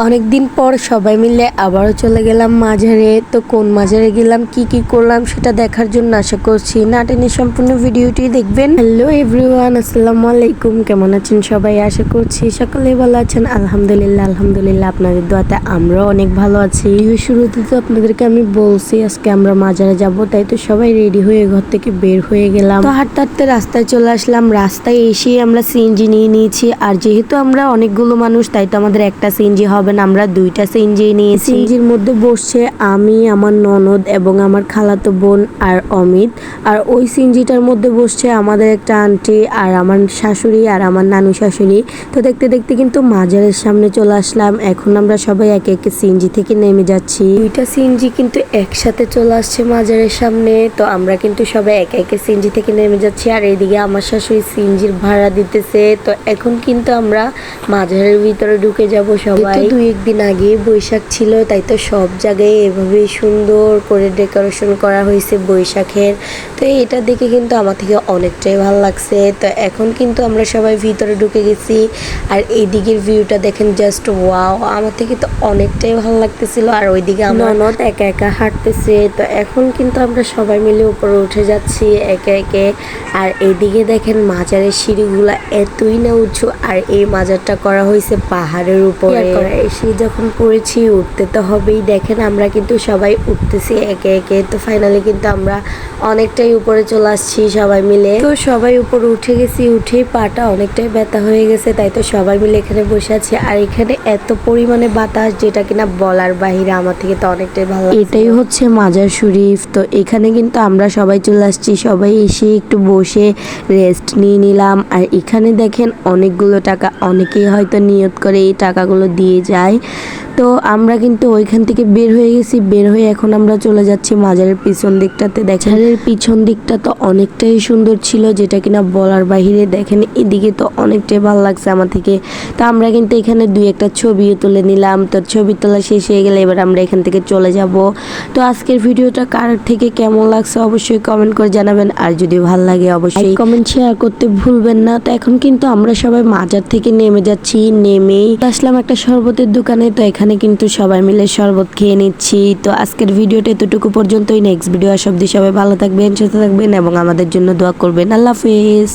অনেকদিন পর সবাই মিলে আবারও চলে গেলাম মাজারে। তো কোন মাজারে গেলাম, কি কি করলাম সেটা দেখার জন্য আশা করছি না টেনে সম্পূর্ণ ভিডিওটি দেখবেন। হ্যালো এভরিওয়ান, আসসালামু আলাইকুম। কেমন আছেন সবাই? আশা করছি সকলেই ভালো আছেন। আলহামদুলিল্লাহ আলহামদুলিল্লাহ, আপনাদের দোয়াতে আমরাও অনেক ভালো আছি। শুরুতে তো আপনাদেরকে আমি বলছি আজকে আমরা মাজারে যাব, তাই তো সবাই রেডি হয়ে ঘর থেকে বের হয়ে গেলাম। তো হাঁটতে হাঁটতে রাস্তায় চলে আসলাম। রাস্তায় এসে আমরা সিএনজি নিয়ে নিয়েছি, আর যেহেতু আমরা অনেকগুলো মানুষ তাই তো আমাদের একটা সিএনজি হবে না, আমরা দুইটা সিএনজি নিয়েছি। সিএনজির মধ্যে বসছে আমি, আমার ননদ এবং আমার খালাতো বোন আর অমিত। আর ওই সিএনজিটার মধ্যে বসছে আমাদের একটা আন্টি আর আমার শাশুড়ি আর আমার নানু শাশুড়ি। তো দেখতে দেখতে কিন্তু মাজারের সামনে চলে আসলাম। এখন আমরা সবাই একে একে সিএনজি থেকে নেমে যাচ্ছি। দুইটা সিএনজি কিন্তু একসাথে চলে আসছে মাজারের সামনে। তো আমরা কিন্তু সবাই একে একে সিএনজি থেকে নেমে যাচ্ছি, আর এইদিকে আমার শাশুড়ি সিএনজির ভাড়া দিতেছে। তো এখন কিন্তু আমরা মাজারের ভিতরে ঢুকে যাব সবাই। দুই একদিন আগে বৈশাখ ছিল, তাই তো সব জায়গায় এভাবে সুন্দর করে ডেকোরেশন করা হয়েছে বৈশাখের। তো এটা দেখে কিন্তু আমার থেকে অনেকটাই ভালো লাগছে। তো এখন কিন্তু আমরা সবাই ভিতরে ঢুকে গেছি, আর এই দিকের ভিউটা দেখেন, জাস্ট ওয়াও, আমার থেকে তো অনেকটাই ভালো লাগতেছিল। আর ওইদিকে আমার ননদ একা একা হাঁটতেছে। তো এখন কিন্তু আমরা সবাই মিলে উপরে উঠে যাচ্ছি একে একে। আর এইদিকে দেখেন মাজারের সিঁড়িগুলা এতই না উঁচু, আর এই মাজারটা করা হয়েছে পাহাড়ের উপরে। এসে যখন পড়েছি উঠতে তো হবেই। দেখেন আমরা কিন্তু সবাই উঠতেছি একে একে। তো ফাইনালি কিন্তু আমরা অনেকটাই উপরে চলে আসছি সবাই মিলে। তো সবাই উপরে উঠে গেছি, উঠেই পাটা অনেকটাই ব্যথা হয়ে গেছে, তাই তো সবাই মিলে এখানে বসে আছি। আর এখানে এত পরিমাণে বাতাস যেটা কিনা বলার বাহিরে, আমার থেকে তো অনেকটাই ভালো। এটাই হচ্ছে মাজার শরীফ। তো এখানে কিন্তু আমরা সবাই চলে আসছি, সবাই এসে একটু বসে রেস্ট নিয়ে নিলাম। আর এখানে দেখেন অনেকগুলো টাকা, অনেকেই হয়তো নিয়ত করে এই টাকাগুলো দিয়ে যায়। তো আমরা কিন্তু ওইখান থেকে বের হয়ে গেছি। বের হয়ে এখন আমরা চলে যাচ্ছি মাজারের পিছন দিকটাতে। দেখেন পিছন দিকটা তো অনেকটাই সুন্দর ছিল, যেটা কিনা বলার বাহিরে। দেখেন এদিকে তো অনেকটাই ভালো লাগছে আমার থেকে। তো আমরা কিন্তু এখানে দুই একটা ছবিও তুলে নিলাম। তো ছবি তোলা শেষ হয়ে গেলে এবার আমরা এখান থেকে চলে যাব। তো আজকের ভিডিওটা কার থেকে কেমন লাগছে অবশ্যই কমেন্ট করে জানাবেন, আর যদি ভালো লাগে অবশ্যই কমেন্ট শেয়ার করতে ভুলবেন না। তো এখন কিন্তু আমরা সবাই মাজার থেকে নেমে যাচ্ছি। নেমেই আসলাম একটা শরবতের দোকানে। তো এখানে কিন্তু সবাই মিলে শরবত খেয়ে নিচ্ছি। তো আজকের ভিডিওটা এতটুকু পর্যন্তই। নেক্সট ভিডিও আসা অবধি সবাই ভালো থাকবেন, সুস্থ থাকবেন এবং আমাদের জন্য দোয়া করবেন। আল্লাহ হাফেজ।